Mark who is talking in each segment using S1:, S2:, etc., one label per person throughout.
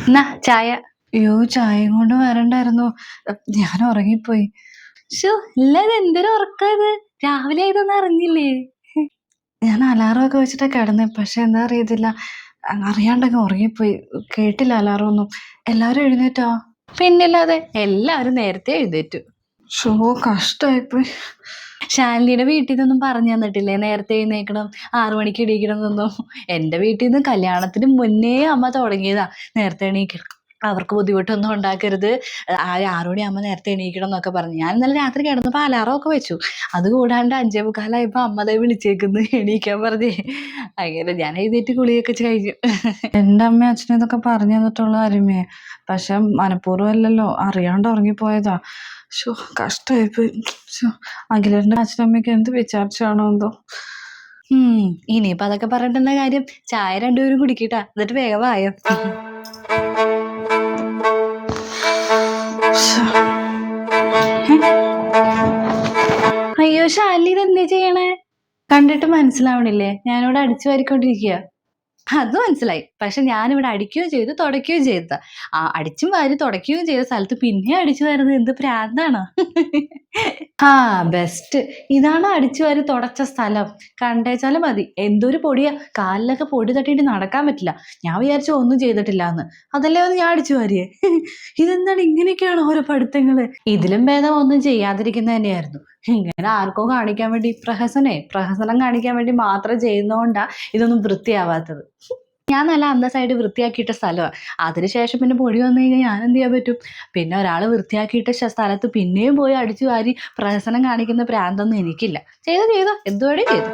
S1: എന്നാ ചായ.
S2: അയ്യോ ചായയും കൊണ്ട് വരണ്ടായിരുന്നു. ഞാൻ ഉറങ്ങിപ്പോയി.
S1: ഷോ ഇല്ലത് എന്തൊരു ഉറക്കാത്, രാവിലെ ആയതൊന്നും അറിഞ്ഞില്ലേ?
S2: ഞാൻ അലാറം ഒക്കെ വെച്ചിട്ടാ കിടന്നെ, പക്ഷെ എന്താ അറിയത്തില്ല, അറിയാണ്ടങ്ങ് ഉറങ്ങിപ്പോയി. കേട്ടില്ല അലാറം ഒന്നും. എല്ലാവരും എഴുന്നേറ്റോ?
S1: പിന്നില്ലാതെ എല്ലാവരും നേരത്തെ എഴുന്നേറ്റു.
S2: ഷോ കഷ്ടായിപ്പോയി.
S1: ശാലിനിയുടെ വീട്ടിൽ നിന്നൊന്നും പറഞ്ഞു തന്നിട്ടില്ലേ നേരത്തെ എഴുന്നേക്കണം, 6 മണിക്ക് എണീക്കണം എന്നൊന്നും? എൻ്റെ വീട്ടിൽ നിന്ന് കല്യാണത്തിന് മുന്നേ അമ്മ തുടങ്ങിയതാ നേരത്തെ എണീക്കണം, അവർക്ക് ബുദ്ധിമുട്ടൊന്നും ഉണ്ടാക്കരുത്, 6 മണിയാകുമ്പോൾ നേരത്തെ എണീക്കണം എന്നൊക്കെ പറഞ്ഞു. ഞാൻ ഇന്നലെ രാത്രി കിടന്നപ്പോൾ അലാറം ഒക്കെ വെച്ചു. അത് കൂടാണ്ട് 5:45 അമ്മ വിളിച്ചേക്കുന്നു എണീക്കാൻ പറഞ്ഞേ. അങ്ങനെ ഞാൻ എഴുന്നേറ്റ് കുളിയൊക്കെ കഴിഞ്ഞു.
S2: എൻ്റെ അമ്മയും അച്ഛനും ഇതൊക്കെ പറഞ്ഞു തന്നിട്ടുള്ള അരുമയെ, പക്ഷെ മനഃപൂർവ്വം അല്ലല്ലോ, അറിയാണ്ട് ഉറങ്ങിപ്പോയതാ. ഷോ കഷ്ടായിപ്പോയി. അഖിലേട്ടൻ്റെ അച്ഛനമ്മയ്ക്ക് എന്ത് വിചാരിച്ചാണോ എന്തോ.
S1: ഇനിയിപ്പോ അതൊക്കെ പറഞ്ഞിട്ടെന്താ കാര്യം? ചായ രണ്ടുപേരും കുടിക്കട്ടാ, എന്നിട്ട് വേഗം ആയോ. അയ്യോ ശാലിനി ഇതെന്താ ചെയ്യണേ? കണ്ടിട്ട് മനസ്സിലാവണില്ലേ? ഞാനിവിടെ അടിച്ചു വാരിക്കൊണ്ടിരിക്കുക. അത് മനസ്സിലായി, പക്ഷെ ഞാനിവിടെ അടിക്കുകയും ചെയ്തു തുടയ്ക്കുകയും ചെയ്ത, അടിച്ചും വാരി തുടയ്ക്കുകയും ചെയ്ത സ്ഥലത്ത് പിന്നെ അടിച്ചു വാരുന്നത് എന്ത് പ്രാന്താണോ? ആ ബെസ്റ്റ്, ഇതാണ് അടിച്ചു വാരി തുടച്ച സ്ഥലം. കണ്ടേച്ചാലും മതി, എന്തൊരു പൊടിയാ, കാലിലൊക്കെ പൊടി തട്ടിയിട്ട് നടക്കാൻ പറ്റില്ല. ഞാൻ വിചാരിച്ചു ഒന്നും ചെയ്തിട്ടില്ല എന്ന്, അതല്ലേ ഒന്ന് ഞാൻ അടിച്ചു വാരിയേ. ഇതെന്താണ് ഇങ്ങനെയൊക്കെയാണ് ഓരോ പഠിത്തങ്ങള്? ഇതിലും ഭേദം ഒന്നും ചെയ്യാതിരിക്കുന്നത് തന്നെയായിരുന്നു. ഇങ്ങനെ ആർക്കോ കാണിക്കാൻ വേണ്ടി, പ്രഹസനം കാണിക്കാൻ വേണ്ടി മാത്രം ചെയ്യുന്നോണ്ടാ ഇതൊന്നും വൃത്തിയാവാത്തത്. ഞാൻ നല്ല അന്തസ്സായിട്ട് വൃത്തിയാക്കിയിട്ട സ്ഥലമാണ്, അതിനുശേഷം പിന്നെ പൊടി വന്നു കഴിഞ്ഞാൽ ഞാൻ എന്ത് ചെയ്യാൻ പറ്റും? പിന്നെ ഒരാൾ വൃത്തിയാക്കിയിട്ട സ്ഥലത്ത് പിന്നെയും പോയി അടിച്ചു വാരി പ്രഹസനം കാണിക്കുന്ന പ്രാന്തൊന്നും എനിക്കില്ല. ചെയ്തോ എന്തുവേണേ ചെയ്തു.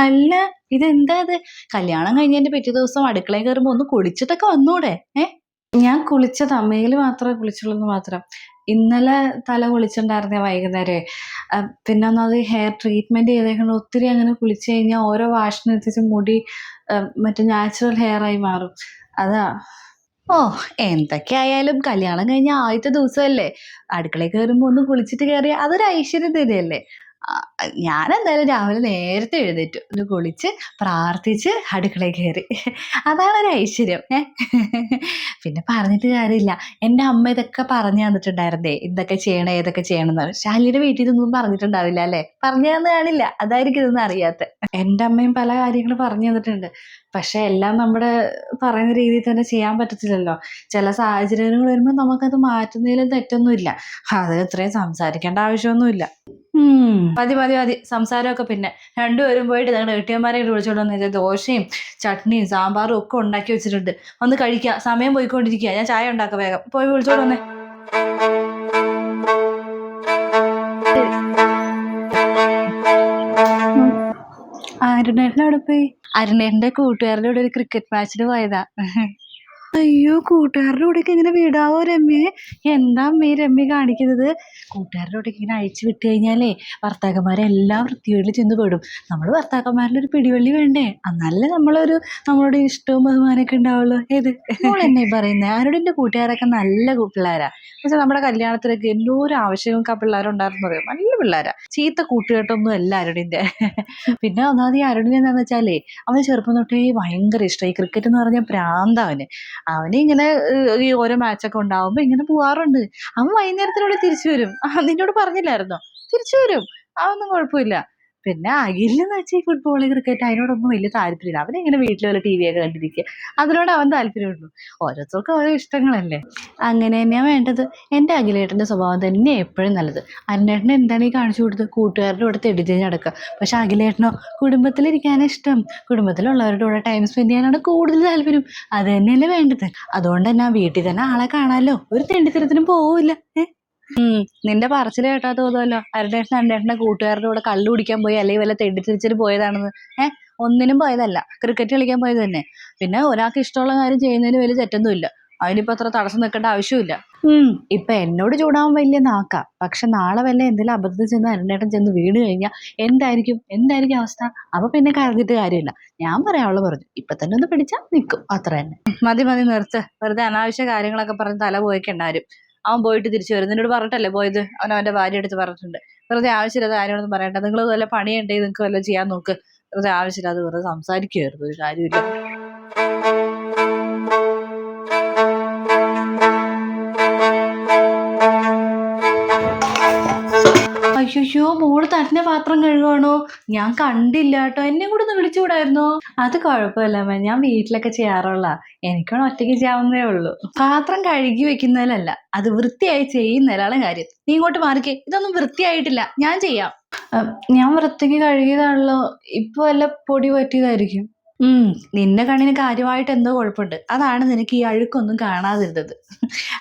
S1: അല്ല ഇതെന്താ ഇത്? കല്യാണം കഴിഞ്ഞതിന്റെ പിറ്റേ ദിവസം അടുക്കളയിൽ കയറുമ്പോ ഒന്ന് കുളിച്ചിട്ടൊക്കെ വന്നൂടെ?
S2: ഞാൻ കുളിച്ചതാ, മേല് മാത്രമേ കുളിച്ചുള്ളൂ മാത്രം. ഇന്നലെ തല കുളിച്ചിട്ടുണ്ടായിരുന്നേ വൈകുന്നേരം. പിന്നെ ഒന്നത് ഹെയർ ട്രീറ്റ്മെന്റ് ചെയ്തേക്കണം. ഒത്തിരി അങ്ങനെ കുളിച്ചു കഴിഞ്ഞാൽ ഓരോ വാഷിനെത്തിച്ച് മുടി മറ്റേ നാച്ചുറൽ ഹെയർ ആയി മാറും, അതാ.
S1: ഓ എന്തൊക്കെ ആയാലും കല്യാണം കഴിഞ്ഞ ആദ്യത്തെ ദിവസമല്ലേ, അടുക്കളയിൽ കയറുമ്പോ ഒന്ന് കുളിച്ചിട്ട് കയറിയ അതൊരു ഐശ്വര്യം തന്നെയല്ലേ. ഞാൻ എന്തായാലും രാവിലെ നേരത്തെ എഴുന്നേറ്റു, ഒന്ന് കുളിച്ച് പ്രാർത്ഥിച്ച് അടുക്കളയിൽ കയറി, അതാണ് ഒരു ഐശ്വര്യം. പിന്നെ പറഞ്ഞിട്ട് കാര്യമില്ല, എൻ്റെ അമ്മ ഇതൊക്കെ പറഞ്ഞു തന്നിട്ടുണ്ടായിരുന്നേ, ഇതൊക്കെ ചെയ്യണം ഏതൊക്കെ ചെയ്യണം എന്ന്. ശാലിയുടെ വീട്ടിൽ നിന്നൊന്നും പറഞ്ഞിട്ടുണ്ടാവില്ല അല്ലേ? പറഞ്ഞു തന്നു കാണില്ല, അതായിരിക്കും ഇതൊന്നും അറിയാത്ത.
S2: എൻ്റെ അമ്മയും പല കാര്യങ്ങൾ പറഞ്ഞു തന്നിട്ടുണ്ട്, പക്ഷെ എല്ലാം നമ്മുടെ പറയുന്ന രീതിയിൽ തന്നെ ചെയ്യാൻ പറ്റത്തില്ലല്ലോ. ചില സാഹചര്യങ്ങൾ വരുമ്പോൾ നമുക്കത് മാറ്റുന്നതിലും തെറ്റൊന്നുമില്ല. അത് ഇത്രയും സംസാരിക്കേണ്ട ആവശ്യമൊന്നുമില്ല.
S1: മതി സംസാരമൊക്കെ. പിന്നെ രണ്ടുപേരും പോയിട്ട് ഞങ്ങളുടെ കെട്ടിയന്മാരെ വിളിച്ചോണ്ട് വന്നിട്ട് ദോശയും ചട്നിയും സാമ്പാറും ഒക്കെ ഉണ്ടാക്കി വെച്ചിട്ടുണ്ട്, ഒന്ന് കഴിക്കുക. സമയം പോയിക്കൊണ്ടിരിക്കുക, ഞാൻ ചായ ഉണ്ടാക്കാം, വേഗം പോയി വിളിച്ചോണ്ട് വന്നേ.
S2: അരുണേട്ടൻ അവിടെ പോയി?
S1: അരുണേട്ടന്റെ കൂട്ടുകാരുടെ കൂടെ ഒരു ക്രിക്കറ്റ് മാച്ചിന് പോയതാ.
S2: അയ്യോ, കൂട്ടുകാരുടെ കൂടെയൊക്കെ ഇങ്ങനെ വിടാവോ രമ്യേ? എന്താ അമ്മേ രമ്യ കാണിക്കുന്നത്?
S1: കൂട്ടുകാരുടെ കൂടെ ഇങ്ങനെ അഴിച്ചു വിട്ട് കഴിഞ്ഞാലേ ഭർത്താക്കന്മാരെല്ലാം വൃത്തികേടിൽ ചെന്ന് പെടും. നമ്മൾ ഭർത്താക്കന്മാരുടെ ഒരു പിടിവള്ളി വേണ്ടേ, എന്നാലേ നമ്മളോട് ഇഷ്ടവും ബഹുമാനമൊക്കെ ഉണ്ടാവുള്ളൂ. എന്നെ പറയുന്നത് ആരോടെ കൂട്ടുകാരൊക്കെ നല്ല പിള്ളേരാ. പക്ഷെ നമ്മുടെ കല്യാണത്തിനൊക്കെ എന്തോരം ആവശ്യമൊക്കെ ആ പിള്ളേരുണ്ടായിരുന്നു പറയും, നല്ല പിള്ളേരാ. ചീത്ത കൂട്ടുകെട്ടൊന്നും അല്ല അരുണിന്റെ. പിന്നെ ഒന്നാമത് ഈ അരുണിന് എന്താന്ന് വെച്ചാലേ, അവന് ചെറുപ്പം തൊട്ടേ ഭയങ്കര ഇഷ്ടമായി ക്രിക്കറ്റ് എന്ന് പറഞ്ഞാൽ പ്രാന്താവന്. അവനിങ്ങനെ ഈ ഓരോ മാച്ചൊക്കെ ഉണ്ടാവുമ്പോ ഇങ്ങനെ പോവാറുണ്ട്. അവൻ വൈകുന്നേരത്തിനുള്ളിൽ തിരിച്ചു വരും. നിന്നോട് പറഞ്ഞില്ലായിരുന്നോ? തിരിച്ചു വരും, അതൊന്നും കുഴപ്പമില്ല. പിന്നെ അഖിലെന്ന് വെച്ചാൽ ഈ ഫുട്ബോള് ക്രിക്കറ്റ് അതിനോടൊന്നും വലിയ താല്പര്യമില്ല. അവനിങ്ങനെ വീട്ടിൽ വല്ല TV ഒക്കെ കണ്ടിരിക്കുക, അതിനോട് അവൻ താല്പര്യമുള്ളൂ. ഓരോരുത്തർക്കും ഓരോ ഇഷ്ടങ്ങളല്ലേ, അങ്ങനെ തന്നെയാ വേണ്ടത്. എൻ്റെ അഖിലേട്ടൻ്റെ സ്വഭാവം തന്നെ എപ്പോഴും നല്ലത്. അരുണേട്ടന് എന്താണ് ഈ കാണിച്ചു കൊടുത്തത്? കൂട്ടുകാരുടെ കൂടെ തെടിതിരിഞ്ഞ് നടക്കുക. പക്ഷെ അഖിലേട്ടനോ കുടുംബത്തിലിരിക്കാനാണ് ഇഷ്ടം, കുടുംബത്തിലുള്ളവരുടെ കൂടെ ടൈം സ്പെൻഡ് ചെയ്യാനാണ് കൂടുതൽ താല്പര്യം. അത് തന്നെയല്ലേ വേണ്ടത്. അതുകൊണ്ട് തന്നെ വീട്ടിൽ തന്നെ ആളെ കാണാമല്ലോ, ഒരു തെണ്ടിത്തരത്തിനും പോവില്ല. നിന്റെ പറച്ചിൽ കേട്ടാ തോന്നുമല്ലോ അരുണേട്ടൻ്റെ കൂട്ടുകാരുടെ കൂടെ കള്ളു കുടിക്കാൻ പോയി അല്ലെങ്കിൽ വല്ല തെണ്ടിത്തിരിച്ചിട്ട് പോയതാണെന്ന്. ഒന്നിനും പോയതല്ല, ക്രിക്കറ്റ് കളിക്കാൻ പോയത് തന്നെ. പിന്നെ ഒരാൾക്ക് ഇഷ്ടമുള്ള കാര്യം ചെയ്യുന്നതിന് വലിയ തെറ്റൊന്നുമില്ല, അതിനിപ്പോൾ അത്ര തടസ്സം നിൽക്കേണ്ട ആവശ്യമില്ല. ഇപ്പൊ എന്നോട് ചൂടാവാൻ വലിയ നാക്കാ, പക്ഷെ നാളെ വല്ല എന്തെങ്കിലും അബദ്ധത്തിൽ ചെന്ന് അരുണേട്ടൻ ചെന്ന് വീണ് കഴിഞ്ഞാൽ എന്തായിരിക്കും അവസ്ഥ? അപ്പൊ പിന്നെ കരഞ്ഞിട്ട് കാര്യമില്ല. ഞാൻ പറയാനുള്ളത് പറഞ്ഞു, ഇപ്പൊ തന്നെ ഒന്ന് പിടിച്ചാൽ നിൽക്കും, അത്ര തന്നെ. മതി നിർത്ത്, വെറുതെ അനാവശ്യ കാര്യങ്ങളൊക്കെ പറഞ്ഞ് തല പോയിക്കണ്ടാരും. അവൻ പോയിട്ട് തിരിച്ചു വരും. നിന്നോട് പറഞ്ഞിട്ടല്ലേ പോയത്? അവൻ അവന്റെ ഭാര്യ അടുത്ത് പറഞ്ഞിട്ടുണ്ട്. വെറുതെ ആവശ്യമില്ലാത്ത കാര്യങ്ങളൊന്നും പറയണ്ട. നിങ്ങൾ വല്ല പണിയുണ്ടെങ്കിൽ നിങ്ങൾക്ക് വല്ലതും ചെയ്യാൻ നോക്ക്. വെറുതെ ആവശ്യമില്ലാതെ വെറുതെ സംസാരിക്കുമായിരുന്നു, ഒരു കാര്യമില്ല. അയ്യോ, മോള് തന്നെ പാത്രം കഴുകുവാണോ? ഞാൻ കണ്ടില്ല കേട്ടോ. എന്നെ കൂടെ ഒന്ന് വിളിച്ചുകൂടായിരുന്നോ? അത് കുഴപ്പമില്ല അമ്മ, ഞാൻ വീട്ടിലൊക്കെ ചെയ്യാറുള്ള. എനിക്കാണ് ഒറ്റയ്ക്ക് ചെയ്യാവുന്നതേ ഉള്ളൂ. പാത്രം കഴുകി വെക്കുന്നതിലല്ല, അത് വൃത്തിയായി ചെയ്യുന്നതിലാണ് കാര്യം. നീ ഇങ്ങോട്ട് മാറിക്കേ. ഇതൊന്നും വൃത്തിയായിട്ടില്ല, ഞാൻ ചെയ്യാം.
S2: ഞാൻ വൃത്തിക്ക് കഴുകിയതാണല്ലോ. ഇപ്പൊ വല്ല പൊടി പറ്റിയതായിരിക്കും.
S1: നിന്റെ കണ്ണിന് കാര്യമായിട്ട് എന്തോ കുഴപ്പമുണ്ട്. അതാണ് നിനക്ക് ഈ അഴുക്കൊന്നും കാണാതിരുന്നത്.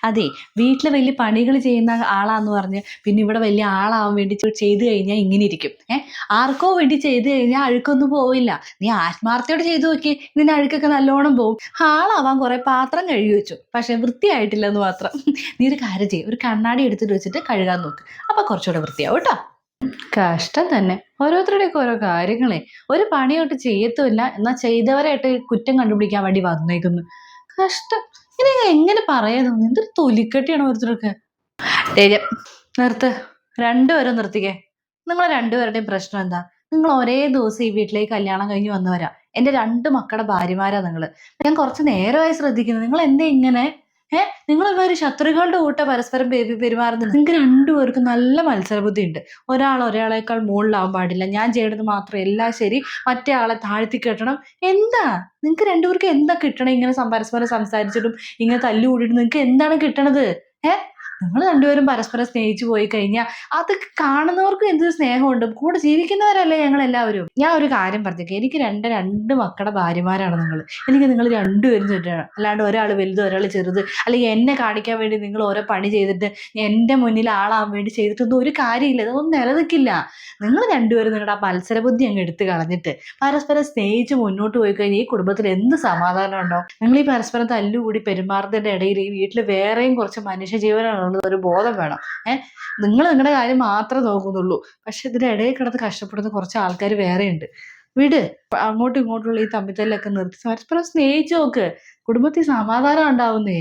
S1: അതെ, വീട്ടിൽ വലിയ പണികൾ ചെയ്യുന്ന ആളാന്ന് പറഞ്ഞ് പിന്നെ ഇവിടെ വലിയ ആളാവാൻ വേണ്ടി ചെയ്തു കഴിഞ്ഞാൽ ഇങ്ങനെ ഇരിക്കും. ആർക്കോ വേണ്ടി ചെയ്തു കഴിഞ്ഞാൽ അഴുക്കൊന്നും പോവില്ല. നീ ആത്മാർത്ഥയോട് ചെയ്തു നോക്കി, നിന്റെ അഴുക്കൊക്കെ നല്ലോണം പോവും. ആളാവാൻ കുറെ പാത്രം കഴുകി വെച്ചു, പക്ഷെ വൃത്തിയായിട്ടില്ലെന്ന് മാത്രം. നീ ഒരു കാര്യം ചെയ്യും, ഒരു കണ്ണാടി എടുത്തിട്ട് വെച്ചിട്ട് കഴുകാൻ നോക്ക്. അപ്പൊ കുറച്ചുകൂടെ വൃത്തിയാവും കേട്ടോ.
S2: കഷ്ടം തന്നെ, ഓരോരുത്തരുടെയൊക്കെ ഓരോ കാര്യങ്ങളെ. ഒരു പണിയോട്ട് ചെയ്യത്തുമില്ല, എന്നാൽ ചെയ്തവരായിട്ട് കുറ്റം കണ്ടുപിടിക്കാൻ വേണ്ടി വന്നേക്കുന്നു. കഷ്ടം. ഇനി എങ്ങനെ പറയാതെ, എന്തൊരു തൊലിക്കട്ടിയാണ് ഓരോരുത്തർക്ക്.
S1: നിർത്ത്, രണ്ടുപേരും നിർത്തിക്കേ. നിങ്ങൾ രണ്ടുപേരുടെയും പ്രശ്നം എന്താ? നിങ്ങൾ ഒരേ ദിവസം ഈ വീട്ടിലേക്ക് കല്യാണം കഴിഞ്ഞ് വന്നവരാ. എന്റെ 2 മക്കളുടെ ഭാര്യമാരാ നിങ്ങള്. ഞാൻ കുറച്ച് നേരമായി ശ്രദ്ധിക്കുന്നത്. നിങ്ങൾ എന്താ ഇങ്ങനെ? നിങ്ങൾ ഒരു ശത്രുക്കളുടെ കൂട്ട പരസ്പരം പെരുമാറുന്നത്. നിങ്ങൾക്ക് രണ്ടുപേർക്കും നല്ല മത്സരബുദ്ധി ഉണ്ട്. ഒരാൾ ഒരാളേക്കാൾ മുകളിലാവാൻ പാടില്ല. ഞാൻ ചെയ്യണത് മാത്രം എല്ലാം ശരി, മറ്റേ ആളെ താഴ്ത്തി കെട്ടണം. എന്താ നിങ്ങൾക്ക് രണ്ടുപേർക്കും എന്താ കിട്ടണം? ഇങ്ങനെ പരസ്പരം സംസാരിച്ചിട്ടും ഇങ്ങനെ തല്ലുകൂടിയിട്ട് നിങ്ങൾക്ക് എന്താണ് കിട്ടണത്? നിങ്ങൾ രണ്ടുപേരും പരസ്പരം സ്നേഹിച്ചു പോയി കഴിഞ്ഞാൽ അത് കാണുന്നവർക്കും എന്തൊരു സ്നേഹമുണ്ട്. കൂടെ ജീവിക്കുന്നവരല്ലേ ഞങ്ങൾ എല്ലാവരും. ഞാൻ ഒരു കാര്യം പറഞ്ഞേക്കെ, എനിക്ക് രണ്ട് മക്കളുടെ ഭാര്യമാരാണ് നിങ്ങൾ. എനിക്ക് നിങ്ങൾ രണ്ടുപേരും ചുറ്റണം. അല്ലാണ്ട് ഒരാൾ വലുത് ഒരാൾ ചെറുത്, അല്ലെങ്കിൽ എന്നെ കാണിക്കാൻ വേണ്ടി നിങ്ങൾ ഓരോ പണി ചെയ്തിട്ട് എൻ്റെ മുന്നിൽ ആളാവാൻ വേണ്ടി ചെയ്തിട്ടൊന്നും ഒരു കാര്യമില്ല. ഇതൊന്നും നിലനിൽക്കില്ല. നിങ്ങൾ രണ്ടുപേരും നിങ്ങളുടെ ആ മത്സരബുദ്ധി അങ്ങ് എടുത്ത് കളഞ്ഞിട്ട് പരസ്പരം സ്നേഹിച്ച് മുന്നോട്ട് പോയി കഴിഞ്ഞാൽ ഈ കുടുംബത്തിൽ എന്ത് സമാധാനം ഉണ്ടോ? നിങ്ങൾ ഈ പരസ്പരം തല്ലുകൂടി പെരുമാറുന്നതിൻ്റെ ഇടയിൽ ഈ വീട്ടിൽ വേറെയും കുറച്ച് മനുഷ്യജീവനാണ് ഒരു ബോധം വേണം. നിങ്ങൾ നിങ്ങളുടെ കാര്യം മാത്രമേ നോക്കുന്നുള്ളൂ. പക്ഷെ ഇതിന്റെ ഇടയിൽ കിടന്ന് കഷ്ടപ്പെടുന്ന കുറച്ച് ആൾക്കാർ വേറെയുണ്ട്. വിട്. അങ്ങോട്ടും ഇങ്ങോട്ടുള്ള ഈ തമ്മിത്തല്ലൊക്കെ നിർത്തി പരസ്പരം സ്നേഹിച്ചു നോക്ക്. കുടുംബത്തിൽ സമാധാനം ഉണ്ടാവുന്നേ.